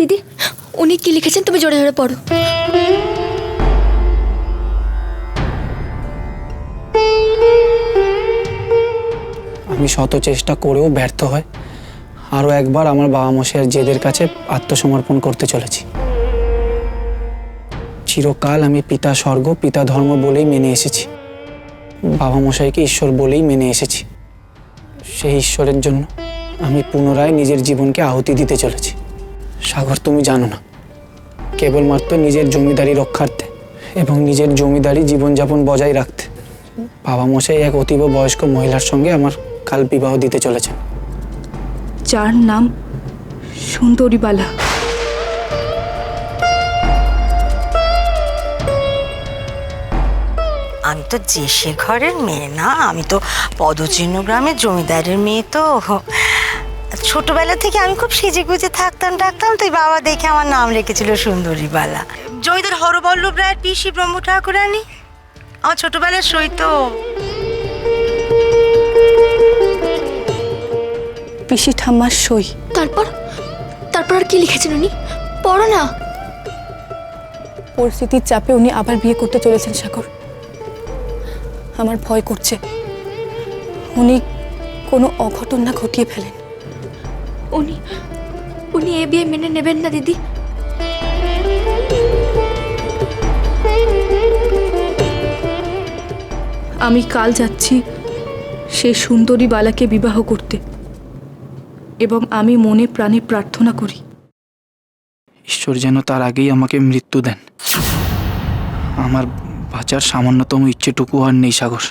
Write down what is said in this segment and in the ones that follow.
দিদি উনি কি লিখেছেন তুমি জোরে জোরে পড়ো। আমি শত চেষ্টা করেও ব্যর্থ হয় আরও একবার আমার বাবা মশাইয়ের জেদের কাছে আত্মসমর্পণ করতে চলেছি। চিরকাল আমি পিতা স্বর্গ পিতা ধর্ম বলেই মেনে এসেছি, বাবা মশাইকে ঈশ্বর বলেই মেনে এসেছি। সেই ঈশ্বরের জন্য আমি পুনরায় নিজের জীবনকে আহুতি দিতে চলেছি। সাগর, তুমি জানো না, কেবলমাত্র নিজের জমিদারি রক্ষার্থে এবং নিজের জমিদারি জীবনযাপন বজায় রাখতে বাবা মশাই এক অতীব বয়স্ক মহিলার সঙ্গে আমার কাল বিবাহ দিতে চলেছেন, যার নাম সুন্দরীবালা। আমি তো যে ঘরের মেয়ে না, আমি তো পদচিহ্ন গ্রামের জমিদারের মেয়ে। তো ছোটবেলা থেকে আমি খুব সেজে গুজে থাকতাম তাই বাবা দেখে আমার নাম রেখেছিল সুন্দরীবালা। জমিদার হরবল্লভ রায়ের পিসি ব্রহ্ম ঠাকুরানী আমার ছোটবেলার সই তো। পিসি ঠাম্মার সই। তারপর তারপর আর কি লিখেছেন উনি? পড়ো না। পরিস্থিতির চাপে উনি আবার বিয়ে করতে চলেছেন সাগর। আমার ভয় করছে উনি কোনো অঘটন না ঘটিয়ে ফেলেন। উনি উনি এ বিয়ে মেনে নেবেন না দিদি। আমি কাল যাচ্ছি সেই সুন্দরীবালাকে বিবাহ করতে, এবং আমি মনে প্রাণে প্রার্থনা করি ঈশ্বর যেন তার আগেই আমাকে মৃত্যু দেন। আমার বাঁচার সামান্যতম ইচ্ছেটুকু আর নেই সাগর।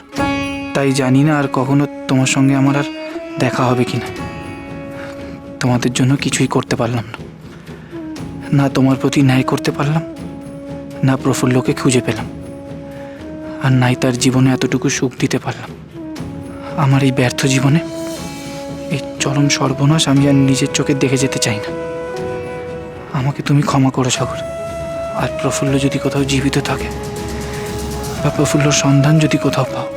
তাই জানি না আর কখনো তোমার সঙ্গে আমার আর দেখা হবে কিনা। তোমাদের জন্য কিছুই করতে পারলাম না, না তোমার প্রতি ন্যায় করতে পারলাম, না প্রফুল্লকে খুঁজে পেলাম, আর নাই তার জীবনে এতটুকু সুখ দিতে পারলাম। আমার এই ব্যর্থ জীবনে এই চরম সর্বনাশ আমি আর নিজের চোখে দেখে যেতে চাই না। আমাকে তুমি ক্ষমা করো সাগর। আর প্রফুল্ল যদি কোথাও জীবিত থাকে বা প্রফুল্লর সন্ধান যদি কোথাও পাও,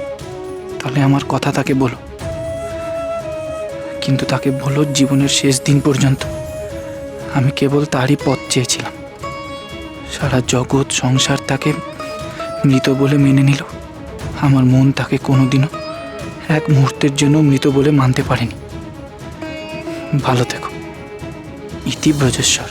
তাহলে আমার কথা তাকে বলো, কিন্তু তাকে বলো জীবনের শেষ দিন পর্যন্ত আমি কেবল তারই পথ চেয়েছিলাম। সারা জগৎ সংসার তাকে মৃত বলে মেনে নিল, আমার মন তাকে কোনোদিনও এক মুহূর্তের জন্য মৃত বলে মানতে পারেনি। ভালো থেকো। ইতি ব্রজেশ্বর।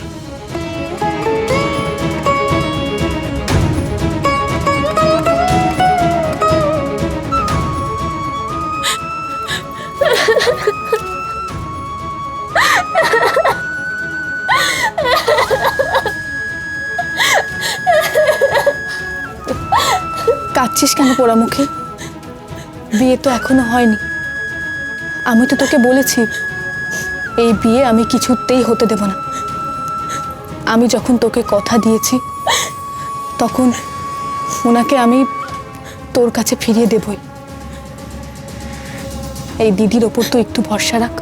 কাঁদছিস কেন পোড়ামুখে? বিয়ে তো এখনো হয়নি। আমি তো তোকে বলেছি এই বিয়ে আমি কিছুতেই হতে দেব না। আমি যখন তোকে কথা দিয়েছি তখন ওনাকে আমি তোর কাছে ফিরিয়ে দেবই। এই দিদির ওপর তো একটু ভরসা রাখ।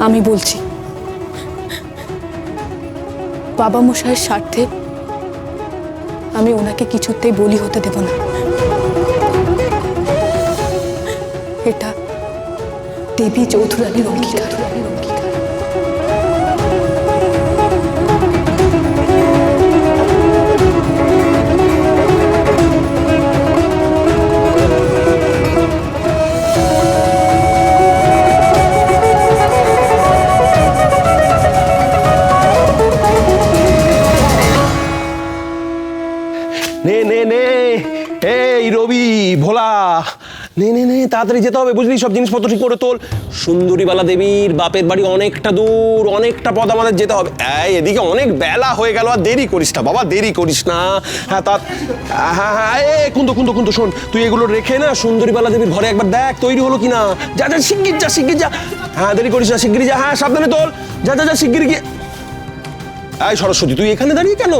আমি বলছি বাবা মশাইয়ের স্বার্থে আমি ওনাকে কিছুতেই বলি হতে দেব না। এটা দেবী চৌধুরানীর অঙ্গীকার। নে নে নে, এই রবি ভোলা, নে নে নে, তাড়াতাড়ি যেতে হবে বুঝলি, সব জিনিসপত্র ঠিক করে তোল। সুন্দরীবালা দেবীর বাপের বাড়ি অনেকটা দূর, অনেকটা পথ আমাদের যেতে হবে। এই এদিকে অনেক বেলা হয়ে গেল, আর দেরি করিস না বাবা, দেরি করিস না। হ্যাঁ হ্যাঁ হ্যাঁ, কুন্দ শোন, তুই এগুলো রেখে না সুন্দরীবালা দেবীর ঘরে একবার দেখ তৈরি হলো কিনা। যা যা, শিগগির যা। হ্যাঁ দেরি করিস না, শিগগিরি যা। হ্যাঁ সাবধানে তোল, যা যা যা, শিগগিরি গিয়ে। এই সরস্বতী, তুই এখানে দাঁড়িয়ে কেন?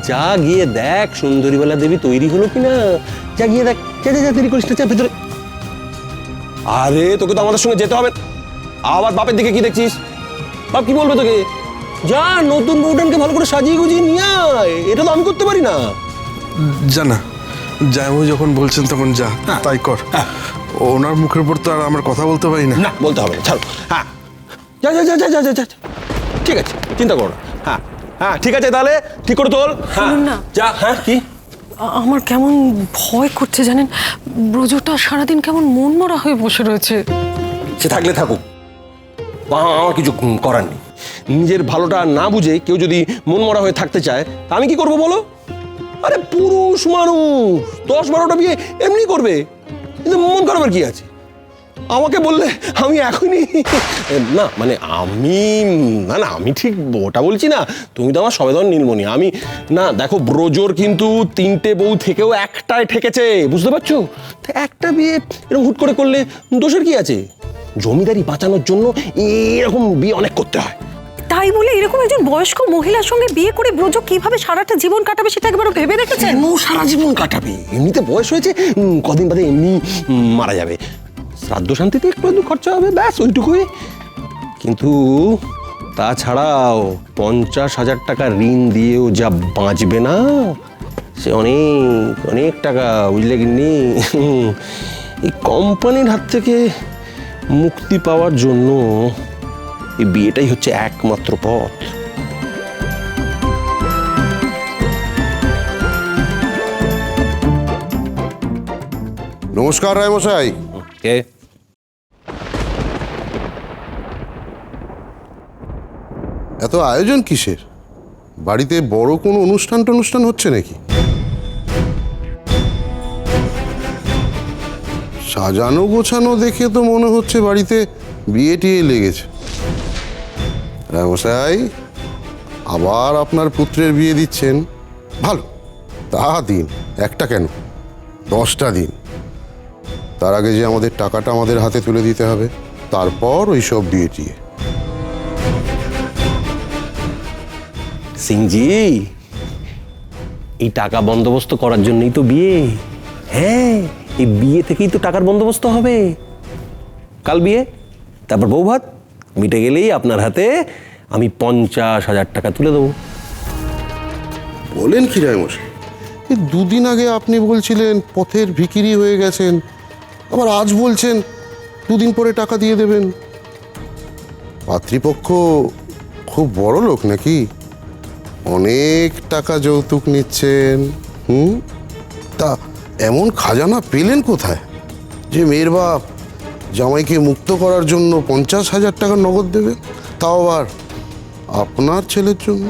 যা গিয়ে দেখ সুন্দরীবালা দেবী তৈরি হলো কিনা, যা গিয়ে দেখ। যা দেরি করিস না, যা ভেতরে। আরে তোকে তো আমাদের সঙ্গে যেতে হবে। আবার বাপের দিকে কি দেখছিস? বাপ কি বলবে তোকে? যা নতুন বউটানকে ভালো করে সাজিয়ে গুজিয়ে নিয়ে আয়, এটা তো আমি করতে পারি না। জানা জামাই যখন বলছেন তখন যা তাই কর। ওনার মুখের উপর তো আর আমার কথা বলতে পারি না। না বলতে হবে না, ছাড়ো। হ্যাঁ যা যা যা যা যা যা যা। ঠিক আছে, চিন্তা করো না। হ্যাঁ হ্যাঁ, ঠিক আছে, তাহলে ঠিক করে তোল। হ্যাঁ শুনুন না। যা। হ্যাঁ কি? আমার কেমন ভয় করছে জানেন, ব্রজটা সারাদিন কেমন মন মরা হয়ে বসে রয়েছে। সে থাকলে থাকুক, আমার কিছু করার নেই। নিজের ভালোটা না বুঝে কেউ যদি মন মরা হয়ে থাকতে চায়, তা আমি কি করবো বলো? আরে পুরুষ মানুষ 10-12টা বিয়ে এমনি করবে, কিন্তু মন খারাপের কি আছে? আমাকে বললে আমি এখনই না, মানে আমি না না, আমি ঠিক ওটা বলছি না। তুমি তো আমার সবেদন নীলমণি, আমি না। দেখো, ব্রজর কিন্তু 3টে বউ থেকেও একটাই ঠেকেছে, বুঝতে পারছো? তা একটা বিয়ে এরকম হুট করে করলে দোষের কি আছে? জমিদারি বাঁচানোর জন্য এরকম বিয়ে অনেক করতে হয়। তাই বলে এরকম একজন বয়স্ক মহিলার সঙ্গে বিয়ে করে ব্রজ কিভাবে সারাটা জীবন কাটাবে সেটা একবার ভেবে দেখেছেন? কেন সারা জীবন কাটাবে? এমনিতে বয়স হয়েছে, কদিন বাদে এমনি মারা যাবে। শ্রাদ্ধ শান্তিতে একটু একটু খরচা হবে, ব্যাস ওইটুকুই। কিন্তু তাছাড়াও 50,000 টাকা ঋণ দিয়েও যা বাঁচবে না, সে অনেক অনেক টাকা, বুঝলে কিনি? এই কোম্পানির হাত থেকে মুক্তি পাওয়ার জন্য এই বিয়েটাই হচ্ছে একমাত্র পথ। নমস্কার রায়মশাই। কে? এত আয়োজন কিসের? বাড়িতে বড় কোনো অনুষ্ঠান হচ্ছে নাকি? সাজানো গোছানো দেখে তো মনে হচ্ছে বাড়িতে বিয়ে টিয়ে লেগেছে। রায়মশাই, আবার আপনার পুত্রের বিয়ে দিচ্ছেন, ভালো, তা দিন। একটা কেন, 10টা দিন। তার আগে যে আমাদের টাকাটা আমাদের হাতে তুলে দিতে হবে, তারপর ওইসব বিয়ে টিয়ে। সিংজি, এই টাকা বন্দোবস্ত করার জন্যই তো বিয়ে। হ্যাঁ, এই বিয়ে থেকেই তো টাকার বন্দোবস্ত হবে। কাল বিয়ে, তারপর বউ ভাত মিটে গেলেই আপনার হাতে আমি 50,000 টাকা তুলে দেবো। বলেন কি রায়মশাই? এই 2 দিন আগে আপনি বলছিলেন পথের ভিখিরি হয়ে গেছেন, আবার আজ বলছেন 2 দিন পরে টাকা দিয়ে দেবেন। পাত্রীপক্ষ খুব বড় লোক নাকি? অনেক টাকা যৌতুক নিচ্ছেন। তা এমন খাজানা পেলেন কোথায় যে মেয়ের বাপ জামাইকে মুক্ত করার জন্য 50,000 টাকা নগদ দেবে, তাও আবার আপনার ছেলের জন্য?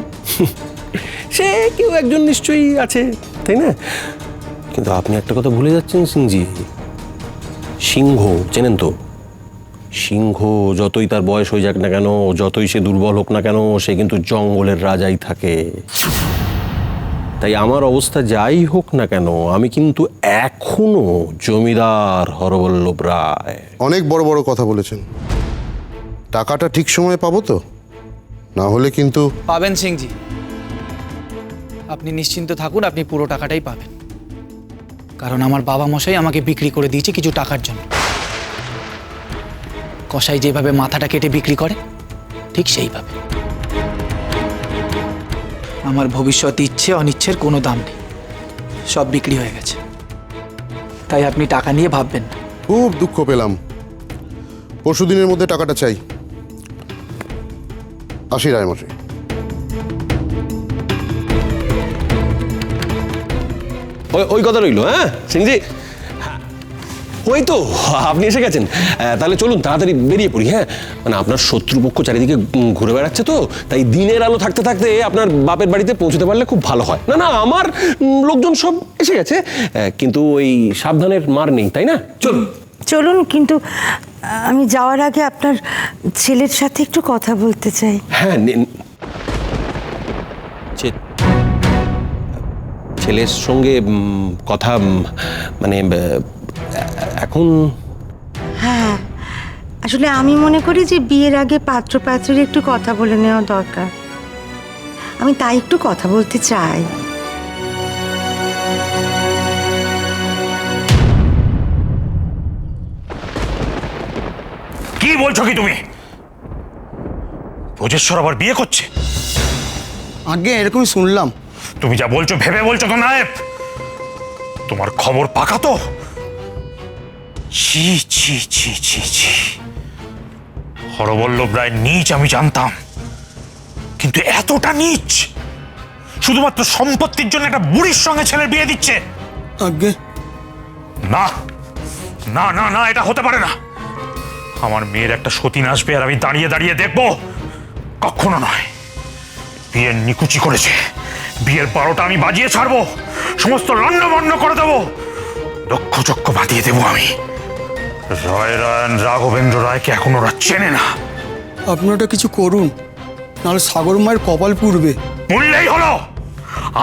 সে কেউ একজন নিশ্চয়ই আছে, তাই না? কিন্তু আপনি একটা কথা ভুলে যাচ্ছেন সিংজি। সিংহ চেনেন তো? সিংহ যতই তার বয়স হয়ে যাক না কেন, যতই সে দুর্বল হোক না কেন, সে কিন্তু জঙ্গলের রাজাই থাকে। তাই আমার অবস্থা যাই হোক না কেন, আমি কিন্তু এখনো জমিদার হরবল্লভ রায়। অনেক বড় বড় কথা বলেছেন। টাকাটা ঠিক সময়ে পাবো তো? না হলে কিন্তু পাবেন সিংজি, আপনি নিশ্চিন্ত থাকুন, আপনি পুরো টাকাটাই পাবেন। কারণ আমার বাবা মশাই আমাকে বিক্রি করে দিয়েছে কিছু টাকার জন্য। কসাই যেভাবে মাথাটা কেটে বিক্রি করে, ঠিক সেইভাবে। আমার ভবিষ্যৎ ইচ্ছে অনিচ্ছের কোনো দাম নেই, সব বিক্রি হয়ে গেছে। তাই আপনি টাকা নিয়ে ভাববেন না। খুব দুঃখ পেলাম। পরশুদিনের মধ্যে টাকাটা চাই। আসি রায়মশাই। ওই কথা রইল। হ্যাঁ সিংজি, ওই তো আপনি এসে গেছেন। তাহলে চলুন তাড়াতাড়ি বেরিয়ে পড়ি। হ্যাঁ, মানে আপনার শত্রুপক্ষ চারিদিকে ঘুরে বেড়াচ্ছে তো, তাই দিনের আলো থাকতে থাকতে আপনার বাপের বাড়িতে পৌঁছতে পারলে খুব ভালো হয়। না না, আমার লোকজন সব এসে গেছে, কিন্তু ওই সাবধানের মার নেই, তাই না? চলুন চলুন, কিন্তু আমি যাওয়ার আগে আপনার ছেলের সাথে একটু কথা বলতে চাই। হ্যাঁ, ছেলের সঙ্গে কথা মানে এখন? হ্যাঁ, আসলে আমি মনে করি যে বিয়ের আগে পাত্র পাত্রীর একটু কথা বলে নেওয়া দরকার। আমি তাই একটু কথা বলতে চাই। কি বলছো কি তুমি? ভোজেশ্বর আবার বিয়ে করছে? আগে এরকমই শুনলাম। তুমি যা বলছো ভেবে বলছো তো নায়েব? তোমার খবর পাকা তো? ছি ছি ছি ছি ছি, হরবল্লভ রায় নীচ আমি জানতাম, কিন্তু এতটা নীচ শুধুমাত্র সম্পত্তির জন্য একটা বুড়ির সঙ্গে ছেলের বিয়ে দিচ্ছে? আগে না না না না, এটা হতে পারে না। আমার মেয়ের একটা সতীন আসবে আর আমি দাঁড়িয়ে দাঁড়িয়ে দেখবো? কখনো নয়। বিয়ের নিকুচি করেছে, বিয়ের 12টা আমি বাজিয়ে ছাড়বো, সমস্ত লন্ডভন্ড করে দেবো, লক্ষ্যচক্ষ বাঁধিয়ে দেবো আমি। রায়রায়ণ রাঘবেন্দ্র রায়কে এখন ওরা চেনে না। আপনারা কিছু করুন, নাহলে সাগর মায়ের কপাল পুড়বে। বললেই হলো,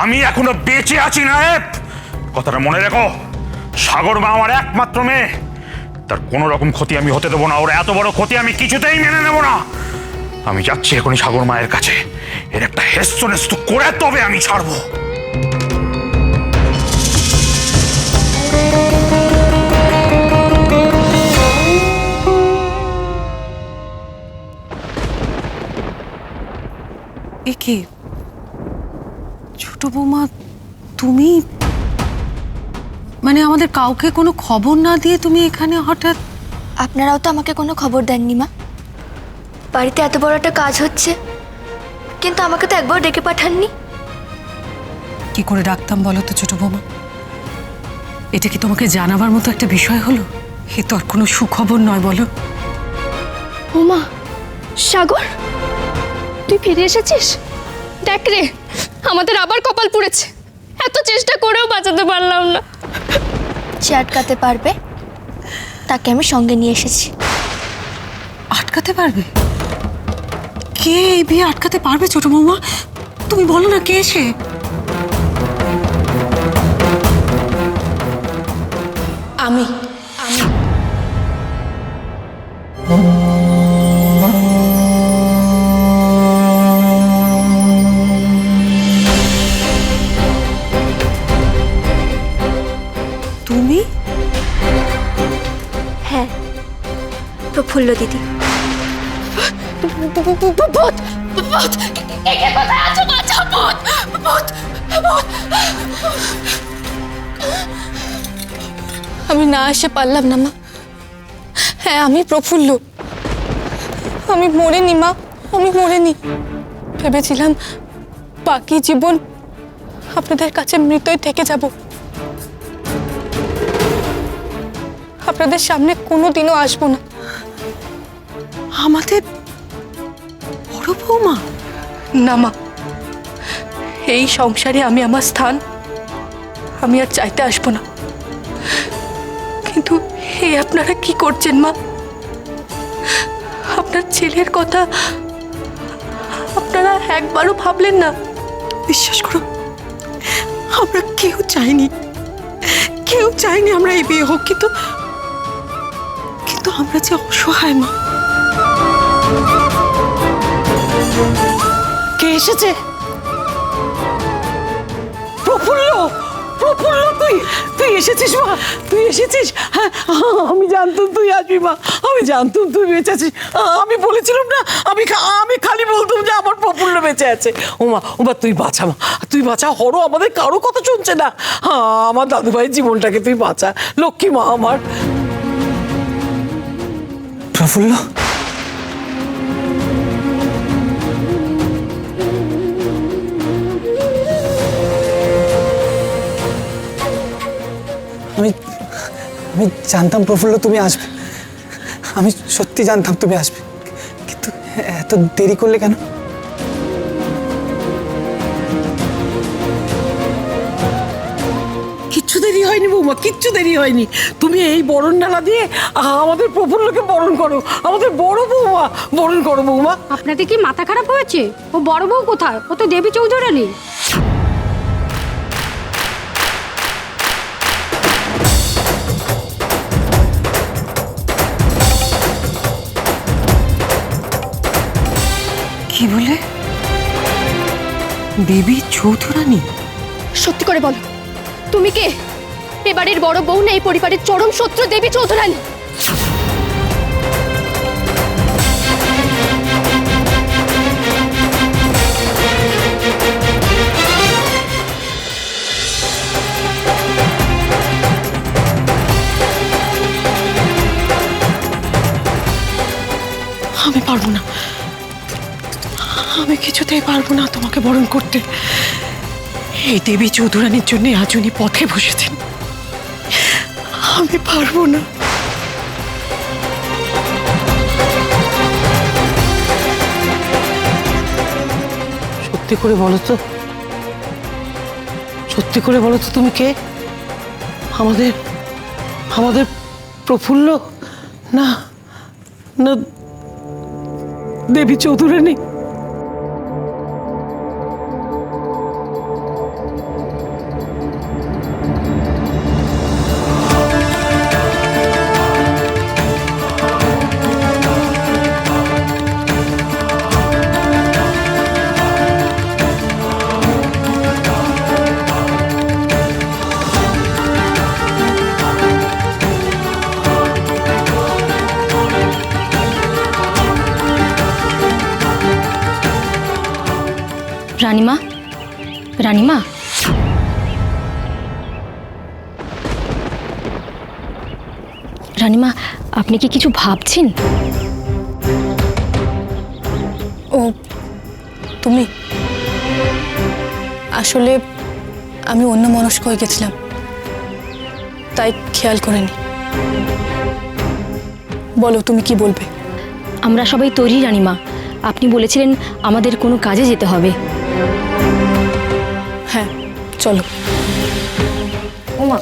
আমি এখনো বেঁচে আছি নায়েব, কথাটা মনে রেখো। সাগর মা আমার একমাত্র মেয়ে, তার কোনো রকম ক্ষতি আমি হতে দেবো না। ওর এত বড় ক্ষতি আমি কিছুতেই মেনে নেব না। আমি যাচ্ছি এখনই সাগর মায়ের কাছে, এর একটা হেস্তু নেস্তু করে তবে আমি ছাড়বো। এ কি ছোট বৌমা, তুমি মানে আমাদের কাউকে কোনো খবর না দিয়ে তুমি এখানে হঠাৎ? আপনারাও তো আমাকে কোনো খবর দেননি মা। বাড়িতে এত বড় একটা কাজ হচ্ছে, কিন্তু আমাকে তো একবার ডেকে পাঠাননি। কি করে ডাকতাম বলো তো ছোট বৌমা? এটা কি তোমাকে জানাবার মতো একটা বিষয় হলো? এ তো আর কোনো সুখবর নয় বলো। ওমা, সাগর তুই ফিরে এসেছিস? দেখ রে, আমাদের আবার কপাল পুড়েছে, এত চেষ্টা করেও বাঁচাতে পারলাম না। যে আটকাতে পারবে তাকে আমি সঙ্গে নিয়ে এসেছি। আটকাতে পারবে? কে এই বিয়ে আটকাতে পারবে ছোট বৌমা? তুমি বলো না, কে সে? আমি তুমি? হ্যাঁ, প্রফুল্ল দিদি। আমি না এসে পারলাম না মা। হ্যাঁ, আমি প্রফুল্ল, আমি মরিনি মা, আমি মরিনি। ভেবেছিলাম বাকি জীবন আপনাদের কাছে মৃতই থেকে যাব, আপনাদের সামনে কোনোদিনও আসবো না। আমাদের বড় বৌমা? না মা, এই সংসারে আমি আমার স্থান আমি আর চাইতে আসবো না। কিন্তু এই আপনারা কি করছেন মা? আপনার ছেলের কথা আপনারা একবারও ভাবলেন না? বিশ্বাস করো, আমরা কেউ চাইনি, কেউ চাইনি আমরা এই বিয়ে হোক, কিন্তু কিন্তু আমরা যে অসহায় মা। কে এসেছে? প্রফুল্ল, প্রফুল্ল, তুই তুই এসেছিস মা, তুই এসেছিস? হ্যাঁ, আমি জানতাম তুই আসবি মা, আমি জানতাম তুই বেঁচে আছিস। আমি বলেছিলাম না, আমি খালি বলতাম যে আমার প্রফুল্ল বেঁচে আছে। ওমা ওমা, তুই বাঁচা মা, তুই বাঁচা। হরো আমাদের কারো কথা শুনছে না। আমার দাদু ভাইয়ের জীবনটাকে তুই বাঁচা, লক্ষ্মী মা আমার। প্রফুল্ল, আমি আমি জানতাম প্রফুল্ল তুমি আসবে, আমি সত্যি জানতাম তুমি আসবে, কিন্তু এত দেরি করলে কেন? কিচ্ছু দেরি হয়নি বৌমা, কিচ্ছু দেরি হয়নি। তুমি এই বরণ ডালা দিয়ে আমাদের প্রফুল্লকে বরণ করো, আমাদের বড় বৌমা বরণ করো বৌমা। আপনাদের কি মাথা খারাপ হয়েছে? ও বড় বউ কোথায়? ও তো দেবী চৌধুরানী। কি বলে? দেবী চৌধুরানী? সত্যি করে বলো, তুমি কে? এবারের বড় বউ না এই পরিবারের চরম শত্রু দেবী চৌধুরানী? আমি আমি কিছুতেই পারবো না তোমাকে বরণ করতে। এই দেবী চৌধুরানীর জন্য আজ উনি পথে বসেছেন, আমি পারবো না। সত্যি করে বলো তো, সত্যি করে বলো তো তুমি কে? আমাদের আমাদের প্রফুল্ল না না দেবী চৌধুরানী? রানীমা, রানীমা, রানীমা, আপনি কি কিছু ভাবছেন? ও তুমি, আসলে আমি অন্যমনস্ক হয়ে গেছিলাম, তাই খেয়াল করিনি। বলো তুমি কি বলবে? আমরা সবাই তৈরি রানীমা। আপনি বলেছিলেন আমাদের কোনো কাজে যেতে হবে। হ্যাঁ চলো। ওমা,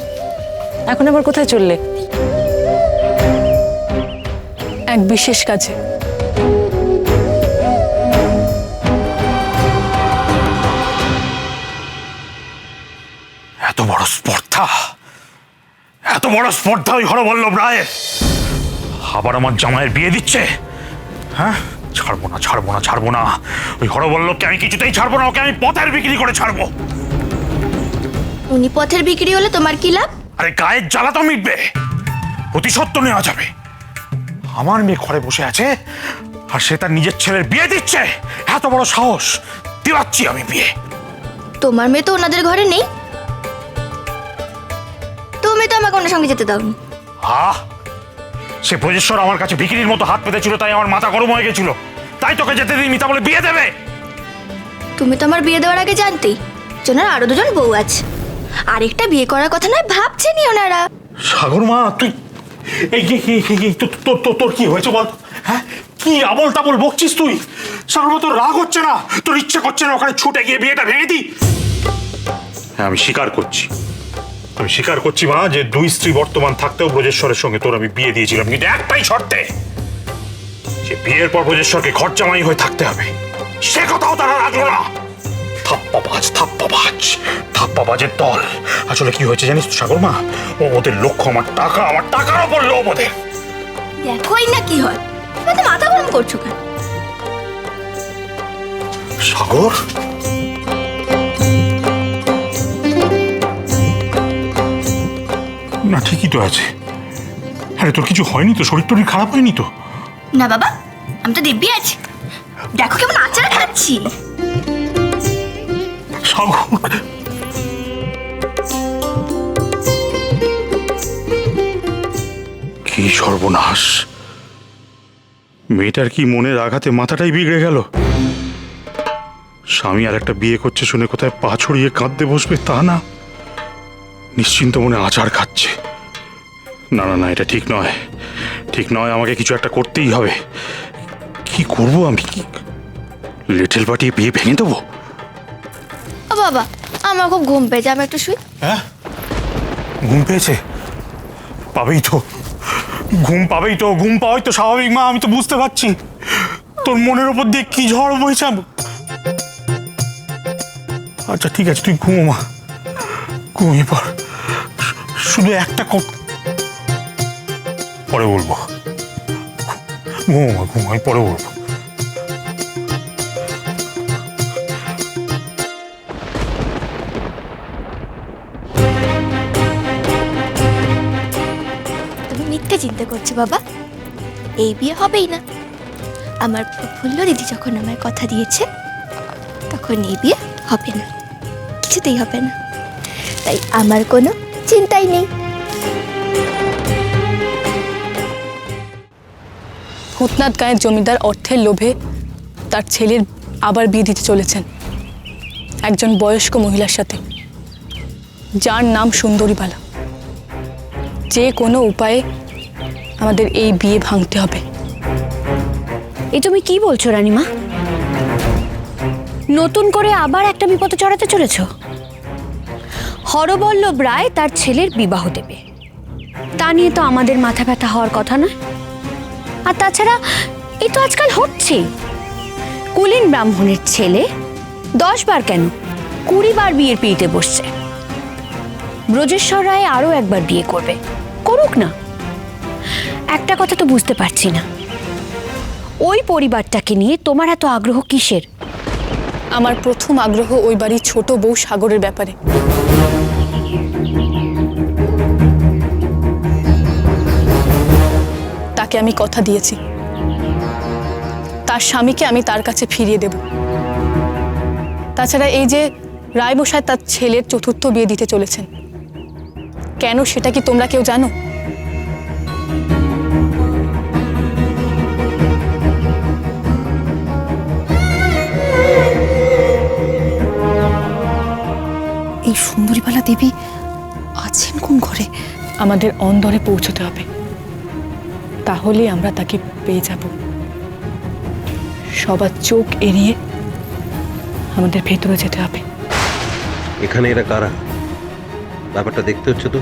এখন আবার কোথায় চললে? এক বিশেষ কাজে। এত বড় স্পর্ধা, এত বড় স্পর্ধা ওই হরবল্লভ রায়ের! আবার আমার জামাইয়ের বিয়ে দিচ্ছে। হ্যাঁ, ছাড়বো না, ছাড়বো না, ছাড়বো না। ওই হরবল্লভকে আমি কিছুতেই ছাড়বো না। ওকে আমি পথের বিক্রি করে ছাড়বো। উনি পথের বিক্রি হলে তোমার কি লাভ? আরে গায়ের জ্বালা তো মিটবে, প্রতিশোধ তো নেওয়া যাবে। আমার মেয়ে ঘরে বসে আছে আর সে তার নিজের ছেলের বিয়ে দিচ্ছে। এত বড় সাহস! দিচ্ছি আমি বিয়ে। তোমার মেয়ে তো ওনাদের ঘরে নেই। তুমি তো আমাকে ওনার সঙ্গে যেতে দাওনি। আহ, সে প্রজেশ্বর আমার কাছে ভিখিরির মতো হাত পেতেছিল, তাই আমার মাথা গরম হয়ে গেছিল। তাই তোকে যেতে দিই মিতা বলে বিয়ে দেবে। তুমি তো আমার বিয়ে দেওয়ার আগে জানতেই ওনার আরো দুজন বউ আছে, আরেকটা বিয়ে করার কথা নয় ভাবছেনই ওনারা। সাগর মা, তুই তোর কি হয়েছে বল? হ্যাঁ, কি আবল তাবল বকছিস তুই? সাগর মা, তোর রাগ হচ্ছে না? তোর ইচ্ছে করছে না ওখানে ছুটে গিয়ে বিয়েটা ভেঙে দিই? হ্যাঁ, আমি স্বীকার করছি, আমি স্বীকার করছি মা, যে দুই স্ত্রী বর্তমান থাকতেও ব্রজেশ্বরের সঙ্গে তোর আমি বিয়ে দিয়েছিলাম, কিন্তু একটাই শর্তে, যে বিয়ের পর ব্রজেশ্বরকে ঘর জামাই হয়ে থাকতে হবে। সে কথাও তারা রাখলো না। থাপ্পাবাজ, থাপ্পাবাজ, থাপ্পাবাজের দল। আসলে কি হয়েছে জানিস তো সাগর মা? ওদের লক্ষ্য আমার টাকা, আমার টাকার ওপর লোভ ওদের। দেখোই না কি হয়, তুমি তো মাথা গরম করছো কেন? সাগর, না ঠিকই তো আছে। আরে তোর কিছু হয়নি তো? শরীর টরীর খারাপ হয়নি তো? না বাবা, আমি তো দিব্যি আছি। দেখো কেমন আচার খাচ্ছি। সাগর, কি সর্বনাশ! মেয়েটার কি মনের আঘাতে মাথাটাই বিগড়ে গেল। স্বামী আর একটা বিয়ে করছে শুনে কোথায় পা ছড়িয়ে কাঁদতে বসবে তা না, নিশ্চিন্ত মনে আচার খাচ্ছে। না না না, এটা ঠিক নয়, ঠিক নয়। আমাকে কিছু একটা করতেই হবে। কি করব আমি? কি লেটেল পাঠিয়ে বিয়ে ভেঙে দেবো? ও বাবা, আমার খুব ঘুম পেয়েছে, আমি একটু শুই। হ্যাঁ, ঘুম পেয়েছে? পাবেই তো, ঘুম পাবেই তো, ঘুম পাওয়াই তো স্বাভাবিক মা। আমি তো বুঝতে পারছি তোর মনের ওপর দিয়ে কি ঝড় বইছে। আচ্ছা ঠিক আছে, তুই ঘুমো মা, ঘুমিয়ে পড়। শুধু একটা পরে বলবো। ঘুমো মা, ঘুমো, আমি পরে বলবো। তুমি মিথ্যে চিন্তা করছো বাবা, এই বিয়ে হবেই না। আমার প্রফুল্ল দিদি যখন আমায় কথা দিয়েছে, তখন এই বিয়ে হবে না, কিছুতেই হবে না। তাই আমার কোনো চিন্তাই নেই। ভূতনাথ গাঁয়ের জমিদার অর্থের লোভে তার ছেলের আবার বিয়ে দিতে চলেছেন একজন বয়স্ক মহিলার সাথে, যার নাম সুন্দরীবালা। যে কোনো উপায়ে আমাদের এই বিয়ে ভাঙতে হবে। এই তুমি কি বলছো রানীমা? নতুন করে আবার একটা বিপদে চড়াতে চলেছ? হরবল্লভ রায় তার ছেলের বিবাহ দেবে, তা নিয়ে তো আমাদের মাথা ব্যথা হওয়ার কথা নয়। আর তাছাড়া এই তো আজকাল হচ্ছেই। কুলীন ব্রাহ্মণের ছেলে 10 বার কেন 20 বার বিয়ের পিড়িতে বসছে। ব্রজেশ্বর রায় আরো একবার বিয়ে করবে, করুক না। একটা কথা তো বুঝতে পারছি না, ওই পরিবারটাকে নিয়ে তোমার এত আগ্রহ কিসের? আমার প্রথম আগ্রহ ওই বাড়ির ছোট বউ সাগরের ব্যাপারে। তাকে আমি কথা দিয়েছি, তার স্বামীকে আমি তার কাছে ফিরিয়ে দেব। তাছাড়া এই যে রায়মশাই তার ছেলের 4র্থ বিয়ে দিতে চলেছেন, কেন সেটা কি তোমরা কেউ জানো? এই সুন্দরীবালা দেবী আছেন কোন ঘরে? আমাদের অন্দরে পৌঁছতে হবে, তাহলে আমরা তাকে পেয়ে যাব। সবার চোখ এড়িয়ে আমাদের ভেতরে যেতে হবে। এখানে এরা কারা? ব্যাপারটা দেখতে হচ্ছে তো।